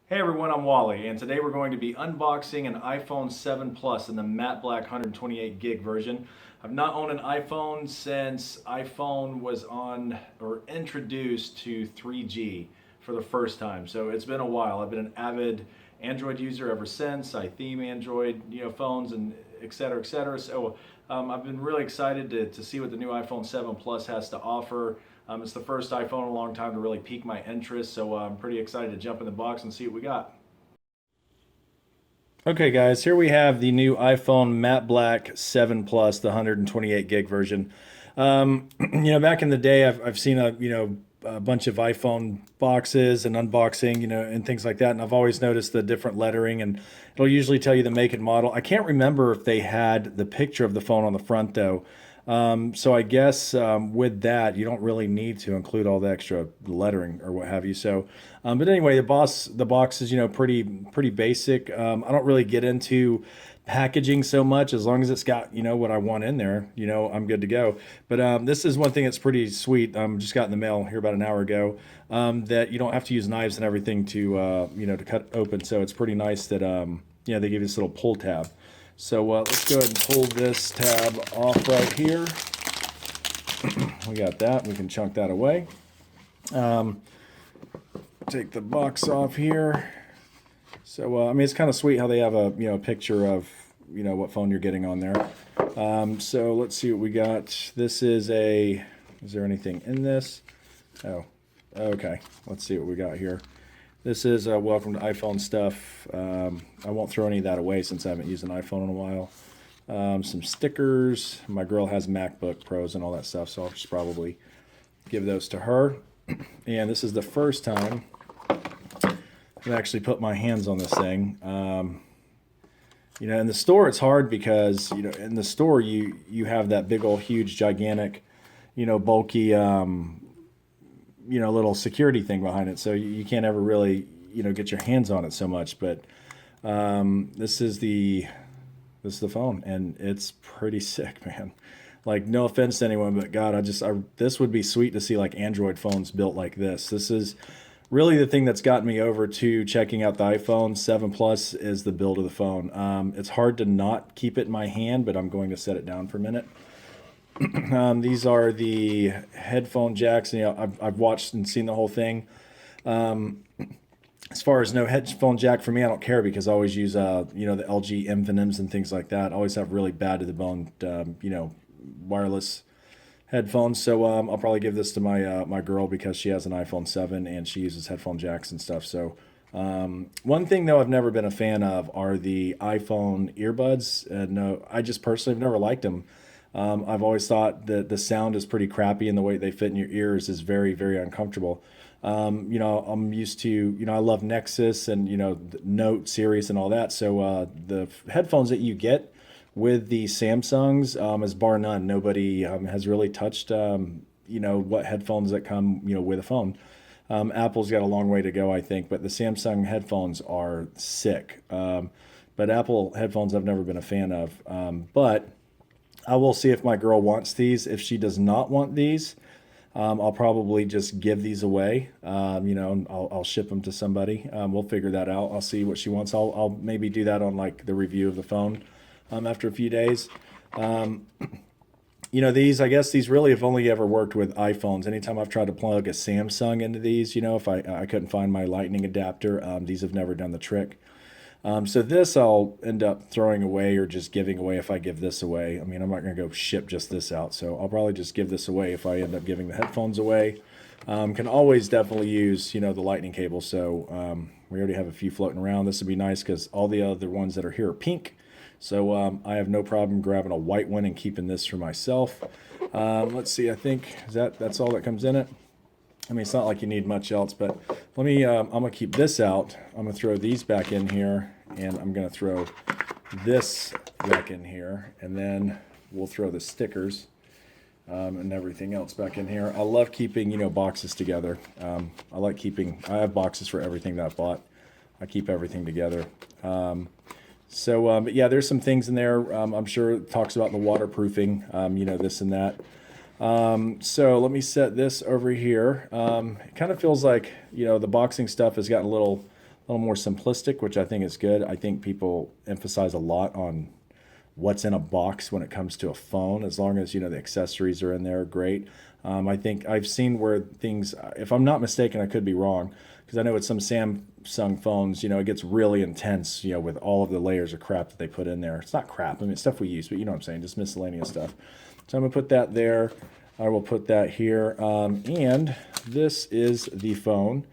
Hey everyone, I'm Wally, and today we're going to be unboxing an iPhone 7 Plus in the matte black 128 gig version. I've not owned an iPhone since iPhone was on or introduced to 3G for the first time, so it's been a while. I've been an avid Android user ever since. I theme Android, phones and et cetera, et cetera. So I've been really excited to see what the new iPhone 7 Plus has to offer. It's the first iPhone in a long time to really pique my interest, so I'm pretty excited to jump in the box and see what we got. Okay, guys, here we have the new iPhone Matte Black 7 Plus, the 128 gig version. Back in the day, I've seen a bunch of iPhone boxes and unboxing, and things like that, and I've always noticed the different lettering, and it'll usually tell you the make and model. I can't remember if they had the picture of the phone on the front though. So I guess with that, you don't really need to include all the extra lettering or what have you. But anyway, the box is pretty basic. I don't really get into packaging so much as long as it's got what I want in there. I'm good to go. But this is one thing that's pretty sweet. Just got in the mail here about an hour ago that you don't have to use knives and everything to cut open. So it's pretty nice that they give you this little pull tab. So let's go ahead and pull this tab off right here. We got that. We can chunk that away. Take the box off here. So it's kind of sweet how they have a picture of what phone you're getting on there. So let's see what we got. This is is there anything in this? Oh, okay. Let's see what we got here. This is welcome to iPhone stuff. I won't throw any of that away since I haven't used an iPhone in a while. Some stickers. My girl has MacBook Pros and all that stuff, so I'll just probably give those to her. And this is the first time I've actually put my hands on this thing. In the store it's hard because in the store you have that big old huge gigantic, bulky little security thing behind it, so you can't ever really get your hands on it so much. But this is the phone, and it's pretty sick, man. Like, no offense to anyone, but God, this would be sweet to see like Android phones built like this. This is really the thing that's gotten me over to checking out the iPhone 7 Plus is the build of the phone. It's hard to not keep it in my hand, but I'm going to set it down for a minute. These are the headphone jacks. I've watched and seen the whole thing. As far as no headphone jack for me, I don't care because I always use the LG Infinims and things like that. I always have really bad to the bone wireless headphones. So I'll probably give this to my girl because she has an iPhone 7 and she uses headphone jacks and stuff. So one thing though I've never been a fan of are the iPhone earbuds. No, I just personally have never liked them. I've always thought that the sound is pretty crappy and the way they fit in your ears is very, very uncomfortable. I'm used to, I love Nexus and, Note series and all that. So the headphones that you get with the Samsungs is bar none. Nobody has really touched, what headphones that come, with a phone. Apple's got a long way to go, I think, but the Samsung headphones are sick. But Apple headphones I've never been a fan of. But I will see if my girl wants these. If she does not want these, I'll probably just give these away. I'll ship them to somebody. We'll figure that out. I'll see what she wants. I'll maybe do that on like the review of the phone after a few days. I guess these really have only ever worked with iPhones. Anytime I've tried to plug a Samsung into these, if I couldn't find my lightning adapter, these have never done the trick. So this I'll end up throwing away or just giving away if I give this away. I'm not going to go ship just this out, so I'll probably just give this away if I end up giving the headphones away. Can always definitely use, the lightning cable, so we already have a few floating around. This would be nice because all the other ones that are here are pink, so I have no problem grabbing a white one and keeping this for myself. Let's see, I think that's all that comes in it. It's not like you need much else, but I'm going to keep this out. I'm going to throw these back in here, and I'm going to throw this back in here, and then we'll throw the stickers and everything else back in here. I love keeping, boxes together. I have boxes for everything that I've bought. I keep everything together. But yeah, there's some things in there. I'm sure it talks about the waterproofing, this and that. So let me set this over here. It kind of feels like, the boxing stuff has gotten a a little more simplistic, which I think is good. I think people emphasize a lot on what's in a box when it comes to a phone. As long as the accessories are in there, great. I think I've seen where things, if I'm not mistaken, I could be wrong, because I know with some Samsung phones, it gets really intense, with all of the layers of crap that they put in there. It's not crap, I mean, it's stuff we use, but you know what I'm saying, just miscellaneous stuff. So I'm gonna put that there. I will put that here. And this is the phone.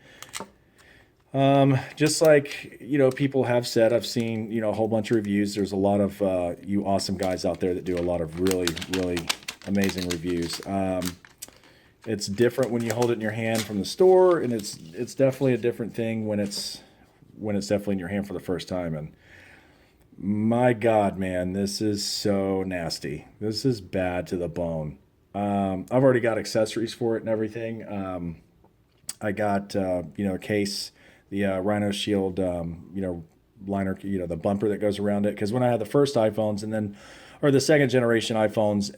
Just like, people have said, I've seen, a whole bunch of reviews. There's a lot of you awesome guys out there that do a lot of really, really amazing reviews. It's different when you hold it in your hand from the store, and it's definitely a different thing when it's definitely in your hand for the first time. And my God, man, this is so nasty. This is bad to the bone. I've already got accessories for it and everything. I got a case, the Rhino Shield, liner, the bumper that goes around it. Because when I had the first iPhones and then, or the second generation iPhones,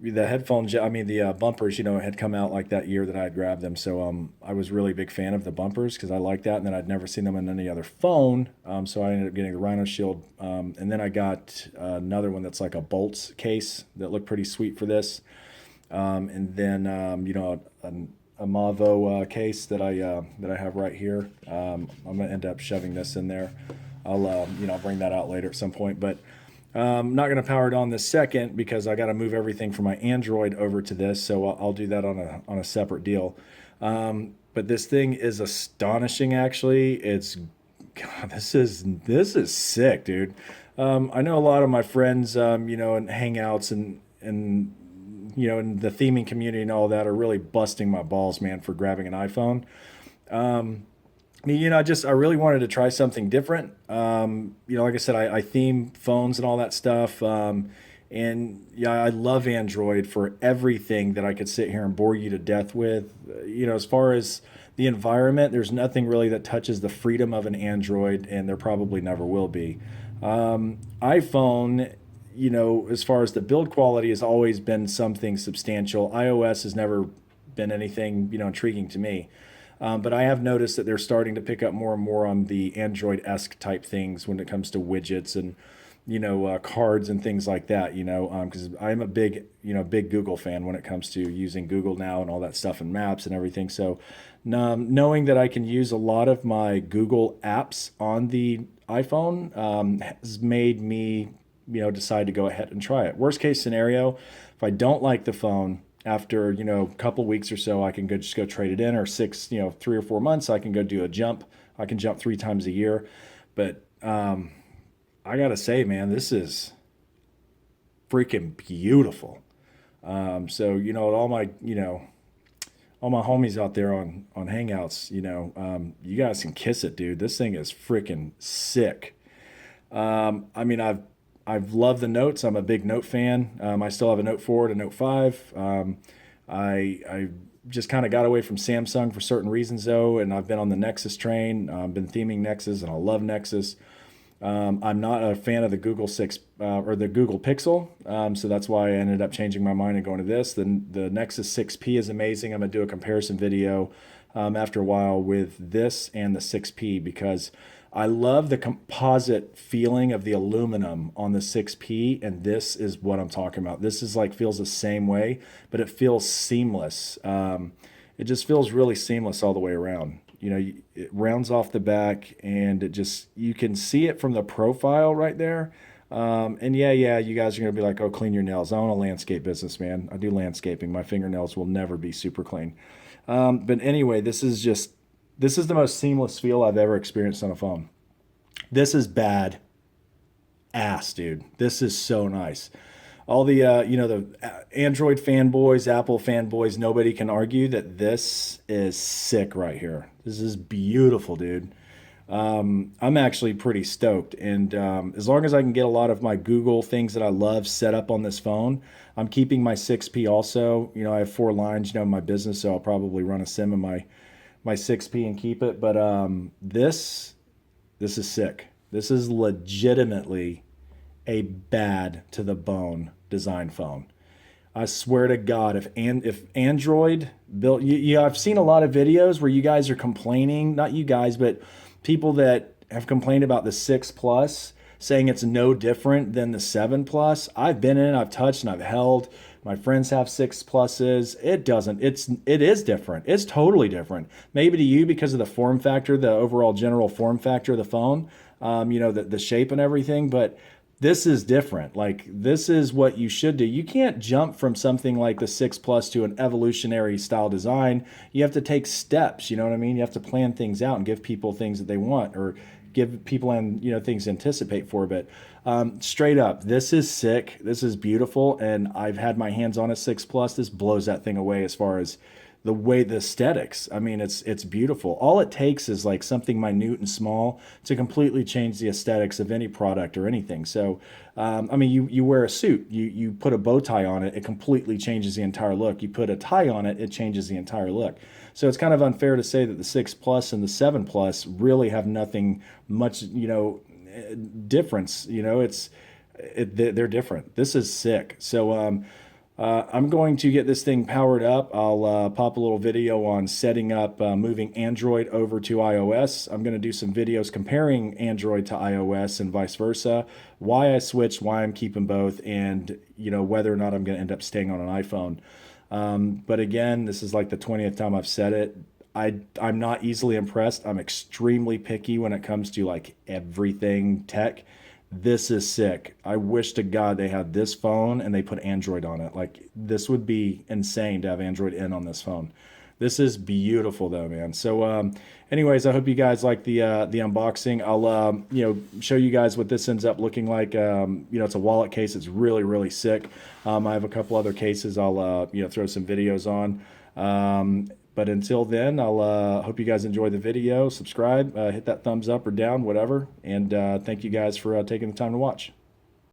the headphones, I mean the bumpers, had come out like that year that I had grabbed them. So I was really a big fan of the bumpers because I like that, and then I'd never seen them on any other phone. So I ended up getting the Rhino Shield, and then I got another one that's like a bolts case that looked pretty sweet for this. And then a Mavo case that I have right here. I'm gonna end up shoving this in there. I'll bring that out later at some point, but I'm not gonna power it on this second because I got to move everything from my Android over to this. So I'll do that on a separate deal. But this thing is astonishing. Actually, God, this is sick, dude. I know a lot of my friends, in Hangouts and in the theming community and all that are really busting my balls, man, for grabbing an iPhone. I mean, I really wanted to try something different. Like I said, I theme phones and all that stuff. And yeah, I love Android for everything that I could sit here and bore you to death with. As far as the environment, there's nothing really that touches the freedom of an Android, and there probably never will be. iPhone, as far as the build quality has always been something substantial. iOS has never been anything, intriguing to me. But I have noticed that they're starting to pick up more and more on the Android-esque type things when it comes to widgets and, cards and things like that, because I'm a big Google fan when it comes to using Google Now and all that stuff and maps and everything. So knowing that I can use a lot of my Google apps on the iPhone has made me decide to go ahead and try it. Worst case scenario, if I don't like the phone after, a couple weeks or so, I can just go trade it in, or 3 or 4 months, I can go do a jump. I can jump 3 times a year. But I gotta say, man, this is freaking beautiful. So, all my homies out there on Hangouts, you guys can kiss it, dude. This thing is freaking sick. I mean, I've loved the notes. I'm a big note fan. I still have a Note 4 and a Note 5. I just kind of got away from Samsung for certain reasons though, and I've been on the Nexus train. I've been theming Nexus, and I love Nexus. I'm not a fan of the Google 6 or the Google Pixel, so that's why I ended up changing my mind and going to this. The Nexus 6P is amazing. I'm gonna do a comparison video after a while with this and the 6P because I love the composite feeling of the aluminum on the 6P, and this is what I'm talking about. This is feels the same way, but it feels seamless. It just feels really seamless all the way around. It rounds off the back, and you can see it from the profile right there. And yeah, you guys are gonna be like, "Oh, clean your nails." I own a landscape business, man. I do landscaping. My fingernails will never be super clean. But anyway, this is the most seamless feel I've ever experienced on a phone. This is bad ass, dude. This is so nice. All the the Android fanboys, Apple fanboys, nobody can argue that this is sick right here. This is beautiful, dude. I'm actually pretty stoked, and as long as I can get a lot of my Google things that I love set up on this phone, I'm keeping my 6P also. I have 4 lines, in my business, so I'll probably run a sim in my 6P and keep it. But this is sick. This is legitimately a bad to the bone design phone. I swear to God, if Android built, I've seen a lot of videos where you guys are complaining, not you guys, but people that have complained about the 6 Plus, saying it's no different than the 7 Plus. I've been in, I've touched, and I've held. My friends have 6 Pluses. It doesn't. It is different. It's totally different. Maybe to you because of the form factor, the overall general form factor of the phone, the shape and everything, but this is different. Like, this is what you should do. You can't jump from something like the 6 Plus to an evolutionary style design. You have to take steps, you know what I mean? You have to plan things out and give people things that they want, or give people and things to anticipate for. But straight up, this is sick. This is beautiful, and I've had my hands on a 6 Plus. This blows that thing away as far as the aesthetics. I mean, it's beautiful. All it takes is like something minute and small to completely change the aesthetics of any product or anything. So, I mean, you wear a suit, you put a bow tie on it, it completely changes the entire look. You put a tie on it, it changes the entire look. So it's kind of unfair to say that the 6 Plus and the 7 Plus really have nothing much, difference. They're different. This is sick. So I'm going to get this thing powered up. I'll pop a little video on setting up, moving Android over to iOS. I'm going to do some videos comparing Android to iOS and vice versa, why I switched, why I'm keeping both, and whether or not I'm going to end up staying on an iPhone. But again, this is like the 20th time I've said it. I'm not easily impressed. I'm extremely picky when it comes to like everything tech. This is sick. I wish to God they had this phone and they put Android on it. Like, this would be insane to have Android in on this phone. This is beautiful though, man. So, anyways, I hope you guys like the unboxing. I'll show you guys what this ends up looking like. It's a wallet case. It's really really sick. I have a couple other cases. I'll throw some videos on. But until then, I'll hope you guys enjoy the video. Subscribe, hit that thumbs up or down, whatever. And thank you guys for taking the time to watch.